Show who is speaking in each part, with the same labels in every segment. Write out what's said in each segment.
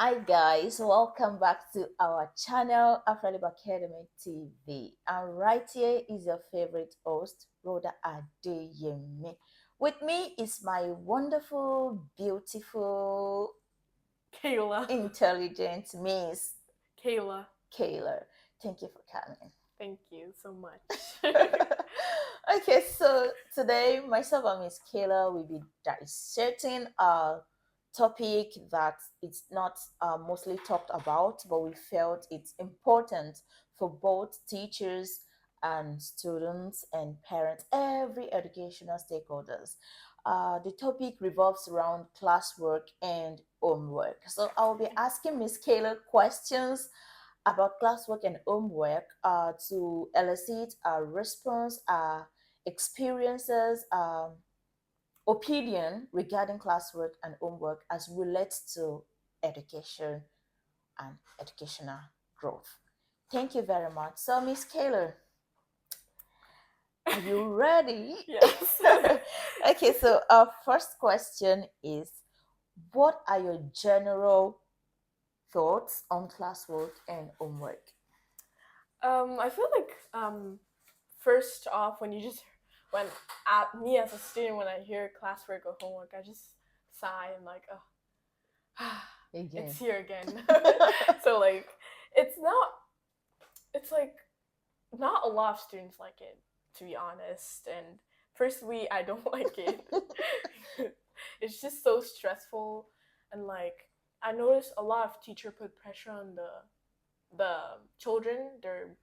Speaker 1: Hi guys, welcome back to our channel, Afrelib Academy TV. And right here is your favorite host, Rhoda Adeyemi. With me is my wonderful, beautiful,
Speaker 2: Kayla.
Speaker 1: intelligent Miss
Speaker 2: Kayla.
Speaker 1: Kayla. Thank you for coming.
Speaker 2: Thank you so much.
Speaker 1: Okay, so today myself and Miss Kayla will be dissecting a topic that it's not mostly talked about, but we felt it's important for both teachers and students and parents, every educational stakeholders. The topic revolves around classwork and homework. So I'll be asking Miss Kayla questions about classwork and homework to elicit a response, experiences, opinion regarding classwork and homework as relates to education and educational growth. Thank you very much. So, Miss Kaylor, are you ready?
Speaker 2: Yes.
Speaker 1: Okay, so our first question is, what are your general thoughts on classwork and homework?
Speaker 2: I feel like first off when me as a student when I hear classwork or homework, I just sigh and like, oh,
Speaker 1: Again.
Speaker 2: it's here again. So like, it's not. It's like not a lot of students like it, to be honest. And personally, I don't like it. It's just so stressful, and like I noticed a lot of teacher put pressure on the children, their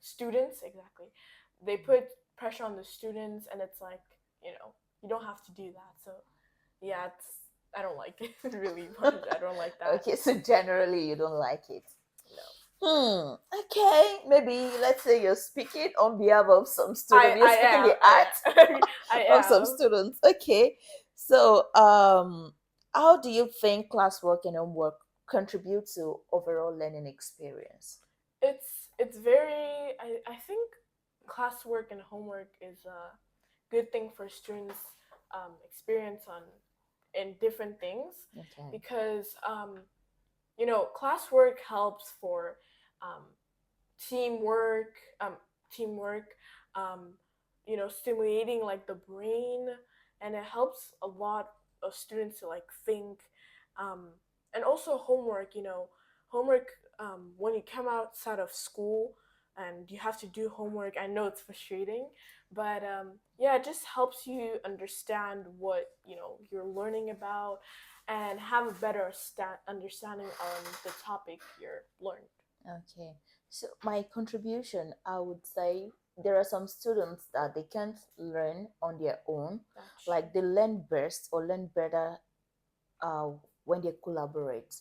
Speaker 2: students exactly. They put pressure on the students, and it's like you don't have to do that. So yeah, it's I don't like it really much. I don't like that.
Speaker 1: Okay, so generally you don't like it.
Speaker 2: No,
Speaker 1: Okay, maybe let's say you're speaking on behalf of some students. You're
Speaker 2: I
Speaker 1: speaking
Speaker 2: am
Speaker 1: the art
Speaker 2: I
Speaker 1: of some
Speaker 2: am.
Speaker 1: students. Okay, so how do you think classwork and homework contribute to overall learning experience?
Speaker 2: It's very I think classwork and homework is a good thing for students experience on in different things
Speaker 1: Okay.
Speaker 2: because classwork helps for um, teamwork teamwork um, stimulating like the brain, and it helps a lot of students to like think, um, and also homework when you come outside of school and you have to do homework. I know it's frustrating, but yeah, it just helps you understand what you're learning about and have a better understanding on the topic you're learning.
Speaker 1: Okay. So my contribution, I would say there are some students that they can't learn on their own.
Speaker 2: That's true.
Speaker 1: Like they learn best or learn better uh, when they collaborate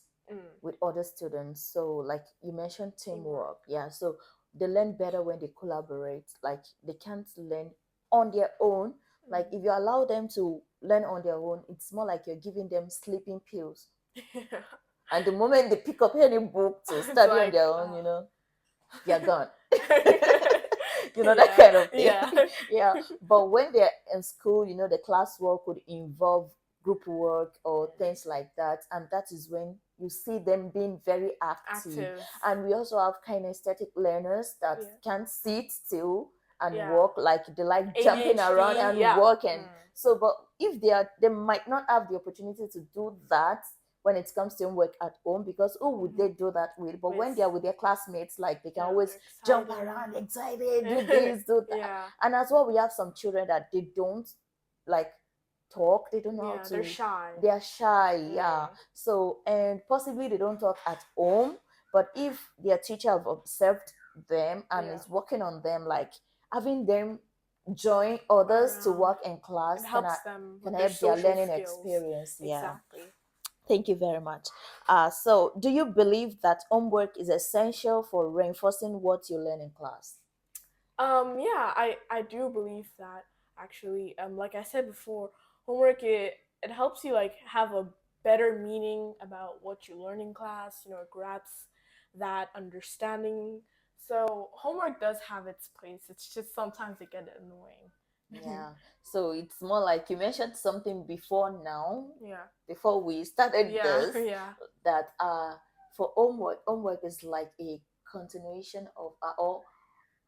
Speaker 1: with other students. So, like you mentioned,
Speaker 2: Teamwork.
Speaker 1: teamwork. Yeah. So they learn better when they collaborate. Like they can't learn on their own. Like if you allow them to learn on their own, it's more like you're giving them sleeping pills.
Speaker 2: Yeah.
Speaker 1: And the moment they pick up any book to
Speaker 2: It's
Speaker 1: study on
Speaker 2: like
Speaker 1: their own, they're gone. That
Speaker 2: yeah,
Speaker 1: kind of thing.
Speaker 2: yeah,
Speaker 1: Yeah. But when they're in school, the classwork would involve group work or things like that. And that is when you see them being very active.
Speaker 2: active.
Speaker 1: And we also have kinesthetic learners that
Speaker 2: Yeah,
Speaker 1: can sit still and
Speaker 2: yeah,
Speaker 1: walk, like they
Speaker 2: like
Speaker 1: like jumping around
Speaker 2: ADHD.
Speaker 1: and
Speaker 2: Yeah.
Speaker 1: walk. And so, but if they might not have the opportunity to do that when it comes to homework at home, because who would they do that with? But when they're with their classmates, like they can always jump around, excited, do this, do that.
Speaker 2: Yeah,
Speaker 1: And as well, we have some children that they don't like talk, they don't know how
Speaker 2: yeah, they're
Speaker 1: to,
Speaker 2: shy.
Speaker 1: they are shy, yeah.
Speaker 2: Mm.
Speaker 1: So, and possibly they don't talk at home, but if their teacher have observed them and
Speaker 2: Yeah,
Speaker 1: is working on them, like having them join others to
Speaker 2: around.
Speaker 1: work in class
Speaker 2: It
Speaker 1: can
Speaker 2: helps them
Speaker 1: can
Speaker 2: with their
Speaker 1: help their
Speaker 2: social
Speaker 1: learning
Speaker 2: skills.
Speaker 1: experience. Yeah.
Speaker 2: Exactly.
Speaker 1: Thank you very much. So, do you believe that homework is essential for reinforcing what you learn in class?
Speaker 2: Yeah, I do believe that actually. Like I said before, homework it helps you like have a better meaning about what you learn in class. It grabs that understanding. So homework does have its place. It's just sometimes it get annoying.
Speaker 1: Yeah. So it's more like you mentioned something before now,
Speaker 2: Yeah.
Speaker 1: before we started
Speaker 2: Yeah.
Speaker 1: this,
Speaker 2: Yeah.
Speaker 1: that for homework is like a continuation of or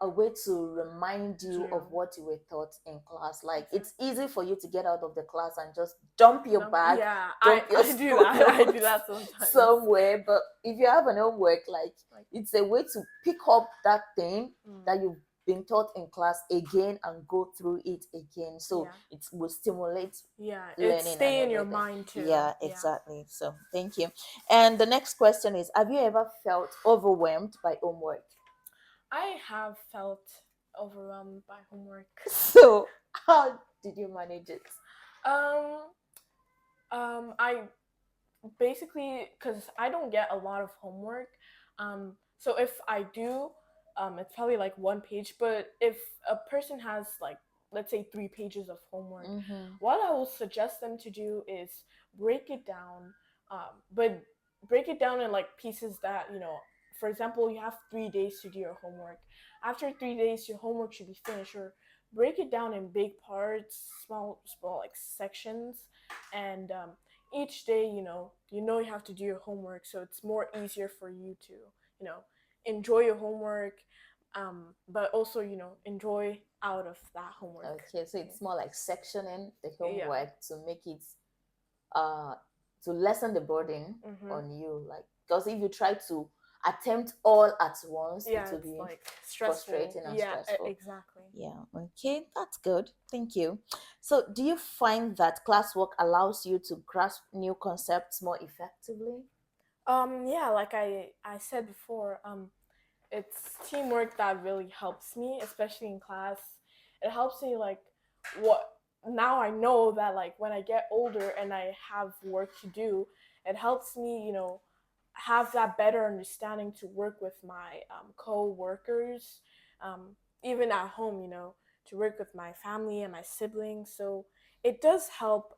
Speaker 1: a way to remind you of
Speaker 2: True.
Speaker 1: what you were taught in class. Like it's
Speaker 2: Exactly.
Speaker 1: easy for you to get out of the class and just dump your
Speaker 2: No,
Speaker 1: bag,
Speaker 2: yeah, I
Speaker 1: dump your
Speaker 2: I do
Speaker 1: school
Speaker 2: that. I do
Speaker 1: notes
Speaker 2: that sometimes.
Speaker 1: somewhere. But if you have an homework, like
Speaker 2: Like,
Speaker 1: it's a way to pick up that thing
Speaker 2: mm,
Speaker 1: that you've been taught in class again and go through it again. So
Speaker 2: yeah,
Speaker 1: it will stimulate
Speaker 2: yeah. It
Speaker 1: learning and
Speaker 2: stay in your
Speaker 1: everything.
Speaker 2: mind too.
Speaker 1: Yeah,
Speaker 2: Yeah.
Speaker 1: exactly. So thank you. And the next question is, have you ever felt overwhelmed by homework?
Speaker 2: I have felt overwhelmed by homework.
Speaker 1: So how did you manage it?
Speaker 2: Um, I basically, because I don't get a lot of homework. So if I do, it's probably like one page. But if a person has like, let's say, 3 pages of homework,
Speaker 1: Mm-hmm.
Speaker 2: what I will suggest them to do is break it down. But break it down in like pieces that, for example, you have 3 days to do your homework. After 3 days, your homework should be finished. Or break it down in big parts, small like sections, and each day, you have to do your homework, so it's more easier for you to, you know enjoy your homework, but also, enjoy out of that homework.
Speaker 1: Okay, so it's more like sectioning the
Speaker 2: Yeah.
Speaker 1: homework to make it uh to lessen the burden
Speaker 2: Mm-hmm.
Speaker 1: on you. Like because if you try to attempt all at once, it
Speaker 2: Yeah,
Speaker 1: will
Speaker 2: it's
Speaker 1: be
Speaker 2: like stressful.
Speaker 1: frustrating and
Speaker 2: Yeah,
Speaker 1: stressful.
Speaker 2: exactly.
Speaker 1: Yeah, okay, that's good. Thank you. So, do you find that classwork allows you to grasp new concepts more effectively?
Speaker 2: Yeah, like I said before, it's teamwork that really helps me, especially in class. It helps me, like, what now I know that, like, when I get older and I have work to do, it helps me, have that better understanding to work with my co-workers, even at home, to work with my family and my siblings. So it does help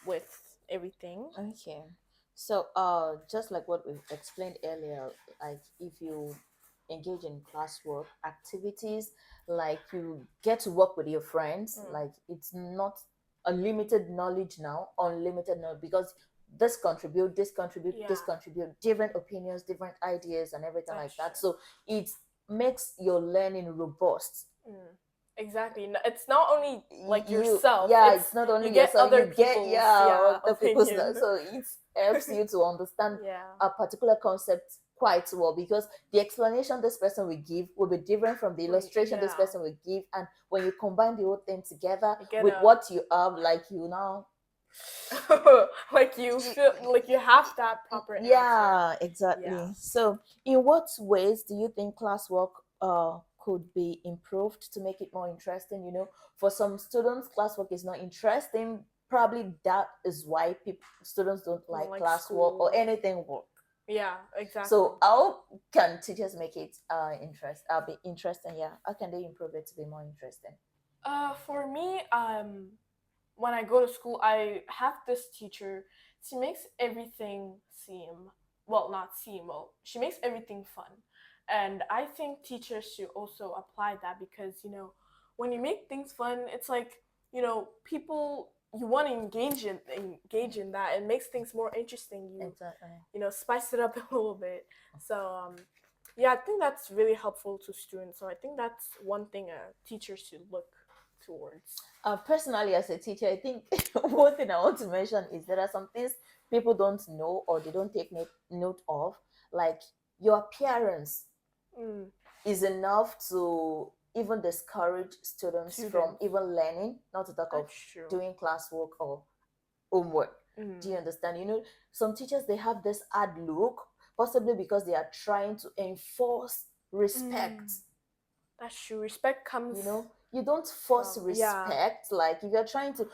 Speaker 2: with everything.
Speaker 1: Okay. So, just like what we explained earlier, like if you engage in classwork activities, like you get to work with your friends,
Speaker 2: Mm.
Speaker 1: like it's not unlimited knowledge now, unlimited knowledge, because this
Speaker 2: Yeah,
Speaker 1: contribute, different opinions, different ideas, and everything
Speaker 2: that's
Speaker 1: like that.
Speaker 2: true.
Speaker 1: So it makes your learning robust.
Speaker 2: Mm, exactly. It's not only like
Speaker 1: You
Speaker 2: yourself;
Speaker 1: yeah,
Speaker 2: it's
Speaker 1: it's not
Speaker 2: you
Speaker 1: only
Speaker 2: get
Speaker 1: yourself,
Speaker 2: other
Speaker 1: you get,
Speaker 2: people's,
Speaker 1: yeah,
Speaker 2: yeah,
Speaker 1: other people's
Speaker 2: opinion.
Speaker 1: so it helps you to understand
Speaker 2: Yeah,
Speaker 1: a particular concept quite well, because the explanation this person will give will be different from the illustration this
Speaker 2: yeah,
Speaker 1: person will give, and when you combine the whole thing together
Speaker 2: you get
Speaker 1: with
Speaker 2: a
Speaker 1: what you have, like you now
Speaker 2: like you feel like you have that proper answer.
Speaker 1: yeah,
Speaker 2: Yeah.
Speaker 1: exactly. So in what ways do you think classwork could be improved to make it more interesting? For some students classwork is not interesting, probably that is why people students don't
Speaker 2: Don't
Speaker 1: like
Speaker 2: like
Speaker 1: classwork or
Speaker 2: school.
Speaker 1: anything work.
Speaker 2: Yeah, exactly.
Speaker 1: So how can teachers make it be interesting? Yeah, how can they improve it to be more interesting?
Speaker 2: For me, when I go to school, I have this teacher. She makes everything seem, well, not seem, well, she makes everything fun. And I think teachers should also apply that because, when you make things fun, it's like, people, you want to engage in that. It makes things more interesting. You
Speaker 1: Exactly.
Speaker 2: you know spice it up a little bit. So yeah, I think that's really helpful to students. So I think that's one thing a teacher should look towards.
Speaker 1: Personally, as a teacher, I think one thing I want to mention is there are some things people don't know or they don't take note of, like your appearance
Speaker 2: Mm,
Speaker 1: is enough to even discourage students from
Speaker 2: students.
Speaker 1: even learning, not to talk of
Speaker 2: That's true.
Speaker 1: doing classwork or homework. Do
Speaker 2: Mm,
Speaker 1: you understand? Some teachers they have this hard look, possibly because they are trying to enforce respect.
Speaker 2: mm, that's true. Respect comes
Speaker 1: You don't force
Speaker 2: from, yeah.
Speaker 1: respect. Like if you're trying to,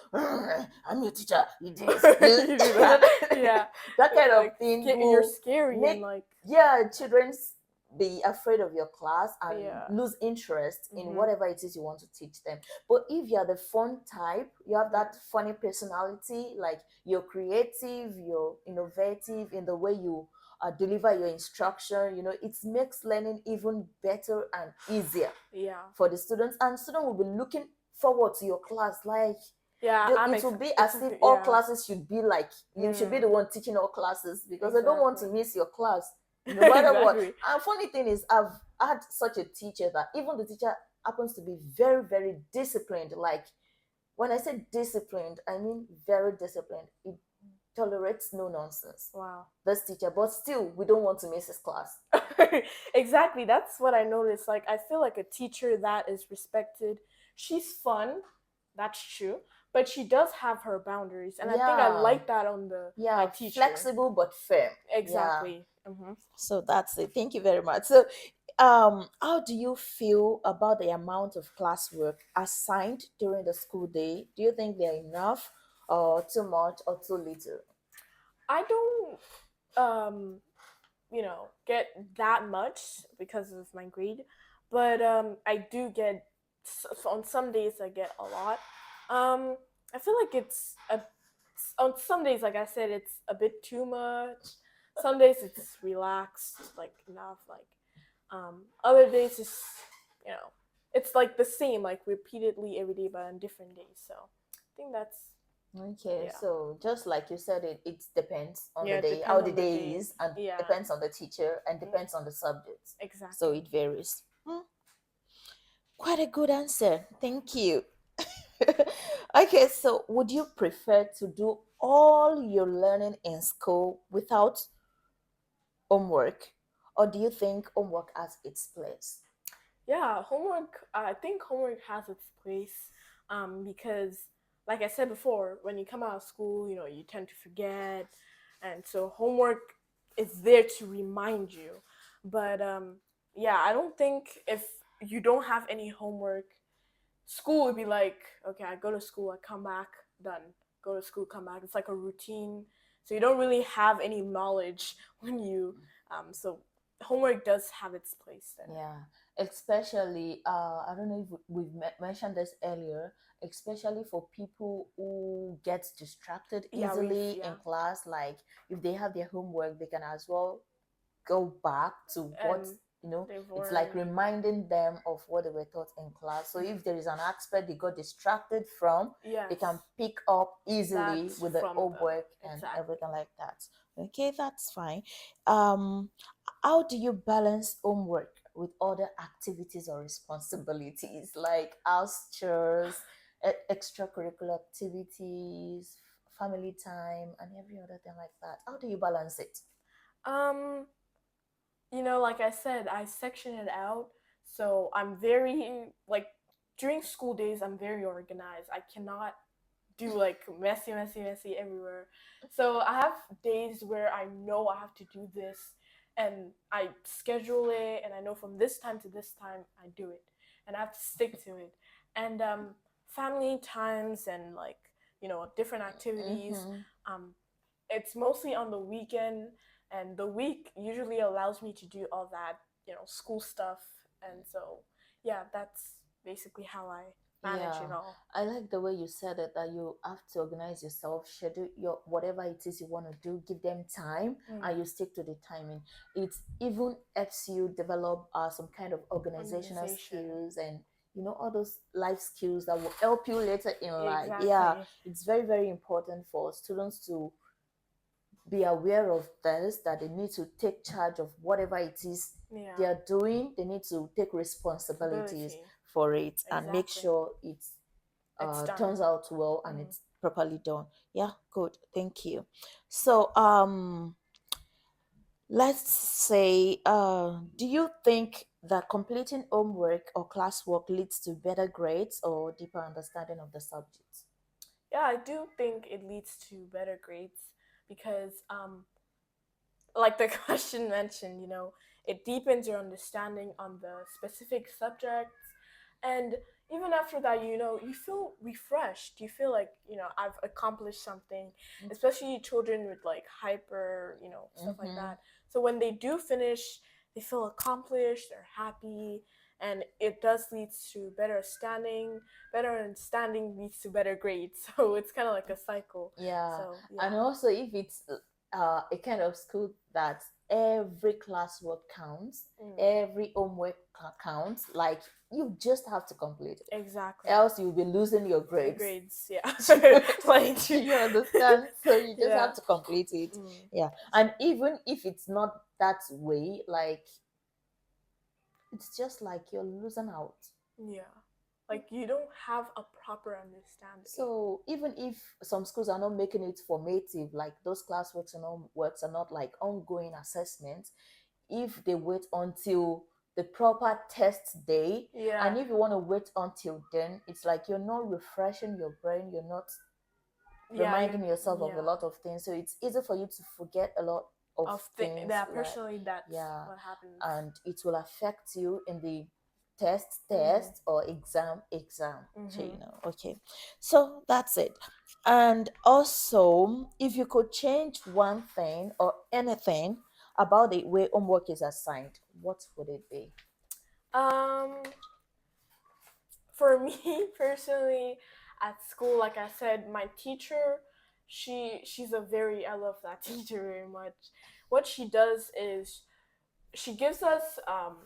Speaker 1: I'm your teacher, you this,
Speaker 2: You do that. Yeah.
Speaker 1: that kind of
Speaker 2: Like,
Speaker 1: thing
Speaker 2: you're
Speaker 1: will
Speaker 2: scary and
Speaker 1: make,
Speaker 2: like,
Speaker 1: yeah, children be afraid of your class and
Speaker 2: yeah.
Speaker 1: lose interest in
Speaker 2: Mm-hmm.
Speaker 1: whatever it is you want to teach them. But if you're the fun type, you have
Speaker 2: Mm,
Speaker 1: that funny personality, like you're creative, you're innovative in the way you deliver your instruction, it makes learning even better and easier
Speaker 2: yeah.
Speaker 1: for the students, and students will be looking forward to your class. Like
Speaker 2: Yeah,
Speaker 1: it will be
Speaker 2: it's
Speaker 1: as if all
Speaker 2: yeah.
Speaker 1: classes should be like you should be the
Speaker 2: Mm,
Speaker 1: one teaching all classes, because I don't want to
Speaker 2: exactly.
Speaker 1: miss your class no matter what.
Speaker 2: Exactly.
Speaker 1: And funny thing is, I've had such a teacher that even the teacher happens to be very, very disciplined. Like when I say disciplined, I mean very disciplined. It tolerates no nonsense.
Speaker 2: Wow.
Speaker 1: This teacher, but still, we don't want to miss his class.
Speaker 2: Exactly. That's what I noticed. Like, I feel like a teacher that is respected, she's fun. That's true. But she does have her boundaries. And I think I
Speaker 1: Yeah,
Speaker 2: like that on the my
Speaker 1: yeah,
Speaker 2: teacher.
Speaker 1: flexible but firm. Yeah.
Speaker 2: Exactly. Mm-hmm.
Speaker 1: So that's it. Thank you very much. So, how do you feel about the amount of classwork assigned during the school day? Do you think they're enough, or too much, or too little?
Speaker 2: I don't get that much because of my grade, but I do get on some days I get a lot. Um, I feel like on some days, like I said, it's a bit too much. Some days it's relaxed, like enough. Like other days it's you know it's like the same, like repeatedly every day, but on different days. So I think that's
Speaker 1: Okay,
Speaker 2: yeah,
Speaker 1: so just like you said, it depends on the
Speaker 2: yeah. It
Speaker 1: day, how
Speaker 2: depends
Speaker 1: the
Speaker 2: on the
Speaker 1: day
Speaker 2: day.
Speaker 1: is, and
Speaker 2: Yeah,
Speaker 1: depends on the teacher, and
Speaker 2: mm,
Speaker 1: depends on the subject. So
Speaker 2: exactly.
Speaker 1: it varies. Quite a good answer. Thank you. Okay, so would you prefer to do all your learning in school without homework, or do you think homework has its place?
Speaker 2: Yeah, homework. I think homework has its place, because, like I said before, when you come out of school, you tend to forget, and so homework is there to remind you. But yeah, I don't think if you don't have any homework, school would be like, okay, I go to school, I come back, done. Go to school, come back. It's like a routine, so you don't really have any knowledge when you. So homework does have its place there.
Speaker 1: Yeah, especially I don't know if mentioned this earlier, especially for people who get distracted
Speaker 2: Yeah,
Speaker 1: easily in
Speaker 2: yeah,
Speaker 1: class. Like if they have their homework, they can as well go back to what,
Speaker 2: and they've
Speaker 1: it's like
Speaker 2: learned.
Speaker 1: reminding them of what they were taught in class. So if there is an aspect they got distracted from, they can
Speaker 2: Yes,
Speaker 1: pick up easily
Speaker 2: that's
Speaker 1: with the
Speaker 2: from
Speaker 1: homework
Speaker 2: the
Speaker 1: and
Speaker 2: exactly.
Speaker 1: everything like that. Okay, that's fine. um how do you balance homework with other activities or responsibilities like house chores, extracurricular activities, family time, and every other thing like that? How do you balance it?
Speaker 2: Um, like I said, I section it out. So I'm very like during school days, I'm very organized. I cannot do like messy, messy, messy everywhere. So I have days where I know I have to do this, and I schedule it, and I know from this time to this time I do it, and I have to stick to it. And family times and like different activities.
Speaker 1: Mm-hmm.
Speaker 2: Um, it's mostly on the weekend, and the week usually allows me to do all that school stuff, and so yeah, that's basically how I manage
Speaker 1: Yeah,
Speaker 2: it all.
Speaker 1: I like the way you said it, that you have to organize yourself, schedule your whatever it is you want to do, give them time, and you
Speaker 2: Mm.
Speaker 1: stick to the timing. It even helps you develop some kind of organizational
Speaker 2: Organization.
Speaker 1: skills, and all those life skills that will help you later in life. Yeah,
Speaker 2: Exactly.
Speaker 1: it's very, very important for students to be aware of this, that they need to take charge of whatever it is they
Speaker 2: Yeah.
Speaker 1: are doing. They need to take responsibilities
Speaker 2: Ability.
Speaker 1: for it and make
Speaker 2: Exactly.
Speaker 1: sure it's
Speaker 2: It's done.
Speaker 1: turns out well and
Speaker 2: Mm.
Speaker 1: it's properly done. Yeah, good. Thank you. So, let's say, do you think that completing homework or classwork leads to better grades or deeper understanding of the subject?
Speaker 2: Yeah, I do think it leads to better grades because like the question mentioned, it deepens your understanding on the specific subjects. And even after that, you feel refreshed. You feel like, I've accomplished something, especially children with like hyper, stuff like
Speaker 1: Mm-hmm.
Speaker 2: that. So when they do finish, they feel accomplished, they're happy, and it does lead to better standing. Better understanding leads to better grades. So it's kind of like a cycle.
Speaker 1: Yeah,
Speaker 2: So
Speaker 1: and
Speaker 2: yeah.
Speaker 1: also if it's a kind of school that every classwork counts,
Speaker 2: Mm.
Speaker 1: every homework counts. Like, you just have to complete it,
Speaker 2: Exactly.
Speaker 1: else you'll be losing your grades.
Speaker 2: Grades, yeah. Like,
Speaker 1: Do you understand? So you just
Speaker 2: yeah.
Speaker 1: have to complete it.
Speaker 2: Mm.
Speaker 1: Yeah. And even if it's not that way, like, it's just like you're losing out.
Speaker 2: Yeah. Like you don't have a proper understanding.
Speaker 1: So even if some schools are not making it formative, like those classworks and all works are not like ongoing assessments, if they wait until the proper test day,
Speaker 2: Yeah.
Speaker 1: and if you want to wait until then, it's like you're not refreshing your brain, you're not
Speaker 2: Yeah,
Speaker 1: reminding yourself of a
Speaker 2: yeah.
Speaker 1: lot of things. So it's easy for you to forget a lot of things,
Speaker 2: That
Speaker 1: like,
Speaker 2: personally that's
Speaker 1: yeah,
Speaker 2: what happens.
Speaker 1: and it will affect you in the test
Speaker 2: Mm-hmm.
Speaker 1: or exam. So,
Speaker 2: Mm-hmm.
Speaker 1: okay. So that's it. And also, if you could change one thing or anything about the way homework is assigned, what would it be?
Speaker 2: Um, for me personally, at school, like I said, my teacher, she's a very, I love that teacher very much. What she does is she gives us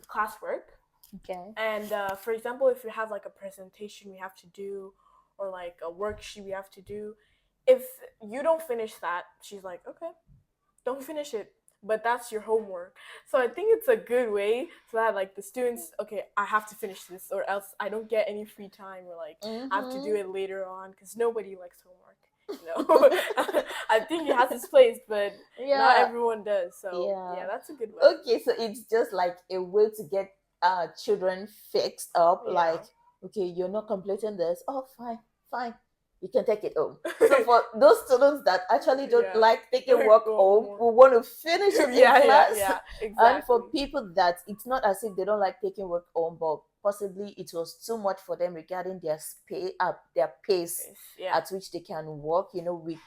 Speaker 2: classwork,
Speaker 1: Okay.
Speaker 2: and for example, if we have like a presentation we have to do, or like a worksheet we have to do, if you don't finish that, she's like, okay, don't finish it, but that's your homework. So I think it's a good way so that like the students, okay, I have to finish this or else I don't get any free time, or like I have to do
Speaker 1: Mm-hmm.
Speaker 2: it later on, because nobody likes homework, I think it has its place, but not
Speaker 1: Yeah.
Speaker 2: everyone does. So
Speaker 1: Yeah.
Speaker 2: yeah, that's a good way.
Speaker 1: Okay, so it's just like a way to get children fixed up,
Speaker 2: Yeah.
Speaker 1: like, okay, you're not completing this, oh, fine, fine, you can take it home. So for those students that actually don't
Speaker 2: Yeah.
Speaker 1: like taking work home,
Speaker 2: More.
Speaker 1: we want to finish it in
Speaker 2: Yeah, yeah,
Speaker 1: class.
Speaker 2: yeah.
Speaker 1: And for
Speaker 2: Exactly.
Speaker 1: people that it's not as if they don't like taking work home, but possibly it was too much for them regarding their pace
Speaker 2: Yeah.
Speaker 1: at which they can work. We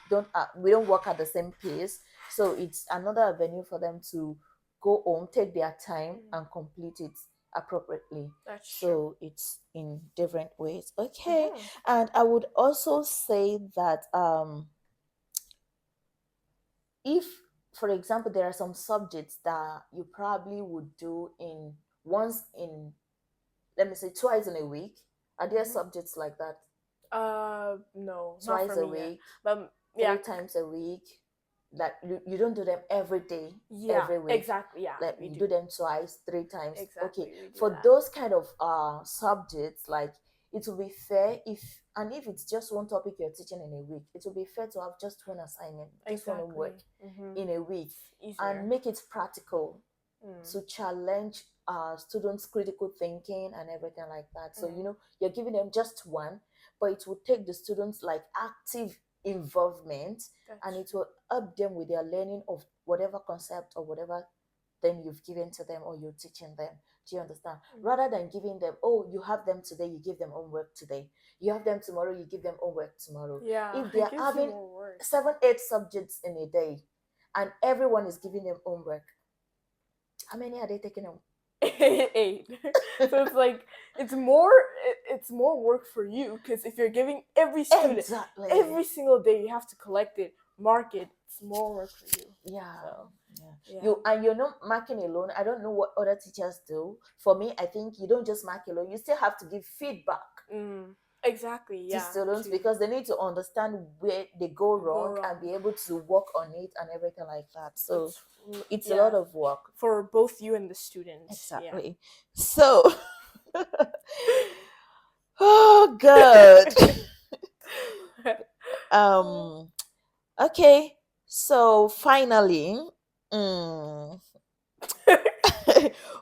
Speaker 1: don't work at the same pace, so it's another avenue for them to go home, take their time,
Speaker 2: Mm,
Speaker 1: and complete it appropriately.
Speaker 2: that's true.
Speaker 1: So it's in different ways. Okay.
Speaker 2: Mm-hmm.
Speaker 1: And I would also say that if, for example, there are some subjects that you probably would do in once in, let me say, twice in a week. Are there
Speaker 2: Mm-hmm.
Speaker 1: subjects like that?
Speaker 2: No, not
Speaker 1: Twice
Speaker 2: for
Speaker 1: a
Speaker 2: me yet.
Speaker 1: week,
Speaker 2: But yeah,
Speaker 1: three times a week, that you don't do them every day,
Speaker 2: yeah,
Speaker 1: every week,
Speaker 2: exactly. Yeah,
Speaker 1: like
Speaker 2: we
Speaker 1: you
Speaker 2: do.
Speaker 1: do them twice, three times. Okay,
Speaker 2: Exactly, we do
Speaker 1: for
Speaker 2: that.
Speaker 1: those kind of subjects, like, it will be fair if it's just one topic you're teaching in a week, it will be fair to have just one assignment, just one homework
Speaker 2: Exactly. Mm-hmm.
Speaker 1: in a week,
Speaker 2: It's
Speaker 1: and
Speaker 2: easier.
Speaker 1: make it practical
Speaker 2: Mm.
Speaker 1: to challenge students' critical thinking and everything like that. So,
Speaker 2: Mm.
Speaker 1: you're giving them just one, but it will take the students like active involvement, and
Speaker 2: That's
Speaker 1: it
Speaker 2: true.
Speaker 1: will help them with their learning of whatever concept or whatever thing you've given to them or you're teaching them. Do you understand?
Speaker 2: Mm.
Speaker 1: Rather than giving them, oh, you have them today, you give them homework today. You have them tomorrow, you give them homework tomorrow.
Speaker 2: Yeah,
Speaker 1: If they
Speaker 2: it
Speaker 1: are
Speaker 2: gives you
Speaker 1: having
Speaker 2: more work.
Speaker 1: 7, 8 subjects in a day and everyone is giving them homework, how many are they taking home?
Speaker 2: 8. So it's like it's more work for you, because if you're giving every student
Speaker 1: Exactly.
Speaker 2: every single day, you have to collect it, mark it. It's more work for you.
Speaker 1: Yeah.
Speaker 2: So
Speaker 1: Yeah.
Speaker 2: yeah.
Speaker 1: You're not marking alone. I don't know what other teachers do. For me, I think you don't just mark alone. You still have to give feedback
Speaker 2: Mm, exactly.
Speaker 1: to
Speaker 2: Yeah.
Speaker 1: students
Speaker 2: To
Speaker 1: because they need to understand where they go
Speaker 2: go
Speaker 1: wrong and
Speaker 2: wrong.
Speaker 1: be able to work on it and everything like that. So
Speaker 2: It's
Speaker 1: it's a lot
Speaker 2: yeah,
Speaker 1: of work.
Speaker 2: for both you and the student. Yeah.
Speaker 1: Exactly. So, oh, good. um okay, so finally, mm,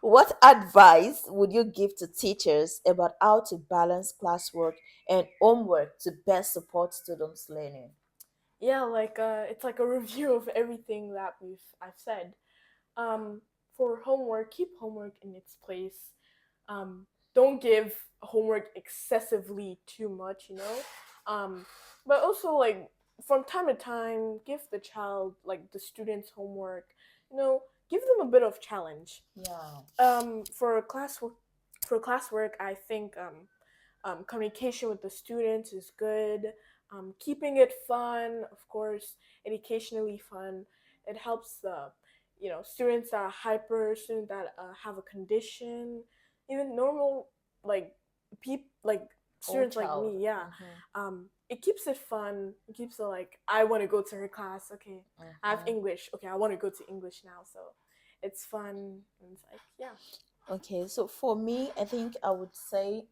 Speaker 1: what advice would you give to teachers about how to balance classwork and homework to best support students' learning?
Speaker 2: Yeah, like it's like a review of everything that I've said. Um, for homework, keep homework in its place. Um, don't give homework excessively too much, but also, like, from time to time, give the child, like the students, homework. Give them a bit of challenge.
Speaker 1: Yeah.
Speaker 2: For classwork, I think communication with the students is good. Keeping it fun, of course, educationally fun. It helps students that are hyper, students that have a condition, even normal like like
Speaker 1: Oh,
Speaker 2: students like
Speaker 1: child.
Speaker 2: me. Yeah,
Speaker 1: Mm-hmm.
Speaker 2: it keeps it fun. It keeps it like I want to go to her class. Okay, I have
Speaker 1: Mm-hmm.
Speaker 2: English. Okay, I want to go to English now. So it's fun. And it's like yeah.
Speaker 1: Okay, so for me, I think I would say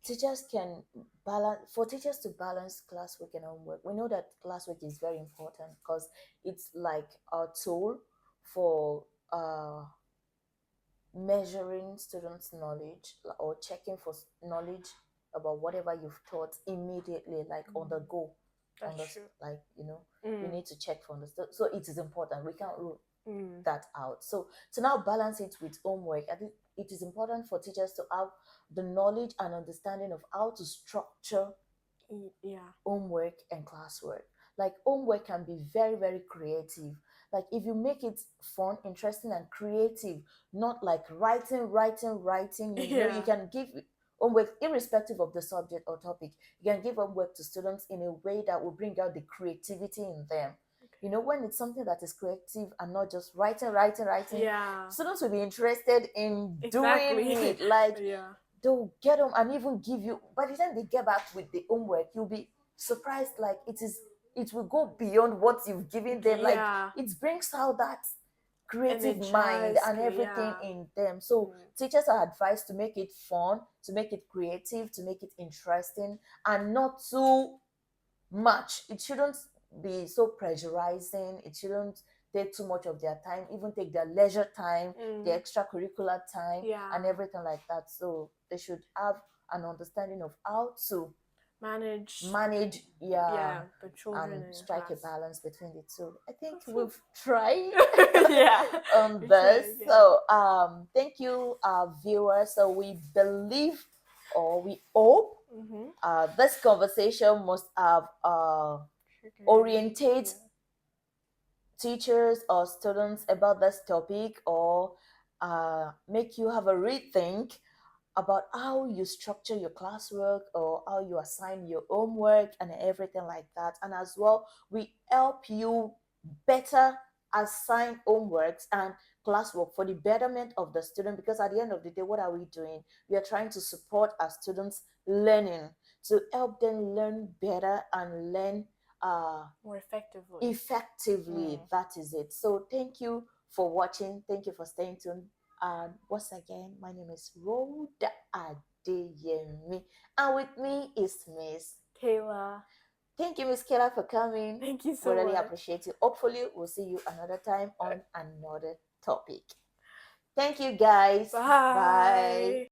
Speaker 1: teachers can balance, for teachers to balance classwork and homework. We know that classwork is very important because it's like a tool for measuring students' knowledge or checking for knowledge about whatever you've taught immediately, like on the go, on
Speaker 2: That's
Speaker 1: the
Speaker 2: true.
Speaker 1: like you
Speaker 2: Mm,
Speaker 1: need to check for understand. So it is important. We can't rule
Speaker 2: mm,
Speaker 1: that out. So to now balance it with homework, I think it is important for teachers to have the knowledge and understanding of how to structure
Speaker 2: yeah.
Speaker 1: homework and classwork. Like homework can be very, very creative. Like if you make it fun, interesting, and creative, not like writing, you
Speaker 2: Yeah.
Speaker 1: can give homework irrespective of the subject or topic. You can give homework to students in a way that will bring out the creativity in them. When it's something that is creative and not just writing,
Speaker 2: Yeah.
Speaker 1: students will be interested in doing
Speaker 2: Exactly.
Speaker 1: it. Like
Speaker 2: Yeah.
Speaker 1: they'll get home and even give you, by the time they get back with the homework, you'll be surprised. Like it will go beyond what you've given them. Like
Speaker 2: Yeah.
Speaker 1: it brings out that creative mind and everything
Speaker 2: Yeah.
Speaker 1: in them. So
Speaker 2: Mm.
Speaker 1: teachers are advised to make it fun, to make it creative, to make it interesting, and not too much. It shouldn't be so pressurizing. It shouldn't take too much of their time, even take their leisure time, their
Speaker 2: Mm.
Speaker 1: extracurricular time, and
Speaker 2: Yeah.
Speaker 1: everything like that. So they should have an understanding of how to
Speaker 2: Manage.
Speaker 1: manage, yeah,
Speaker 2: Yeah, the children
Speaker 1: and
Speaker 2: in
Speaker 1: strike a
Speaker 2: class.
Speaker 1: balance between the two. I think
Speaker 2: That's
Speaker 1: we've tried
Speaker 2: yeah.
Speaker 1: on
Speaker 2: We
Speaker 1: this.
Speaker 2: tried. Yeah.
Speaker 1: So thank you, viewers. So we believe or we hope
Speaker 2: Mhm.
Speaker 1: this conversation must have
Speaker 2: Triggered.
Speaker 1: orientate
Speaker 2: Yeah.
Speaker 1: teachers or students about this topic, or make you have a rethink about how you structure your classwork or how you assign your homework and everything like that. And as well, we help you better assign homeworks and classwork for the betterment of the student, because at the end of the day, what are we doing? We are trying to support our students learning, to help them learn better and learn
Speaker 2: More effectively.
Speaker 1: effectively.
Speaker 2: Mm.
Speaker 1: That is it. So thank you for watching. Thank you for staying tuned. And once again, my name is Rhoda Adeyemi, and with me is Miss.
Speaker 2: Kayla,
Speaker 1: Thank you, Miss Kayla, for coming.
Speaker 2: thank you
Speaker 1: We
Speaker 2: so
Speaker 1: really
Speaker 2: much.
Speaker 1: appreciate you. Hopefully, we'll see you another time on another topic. Thank you, guys. Bye.
Speaker 2: Bye.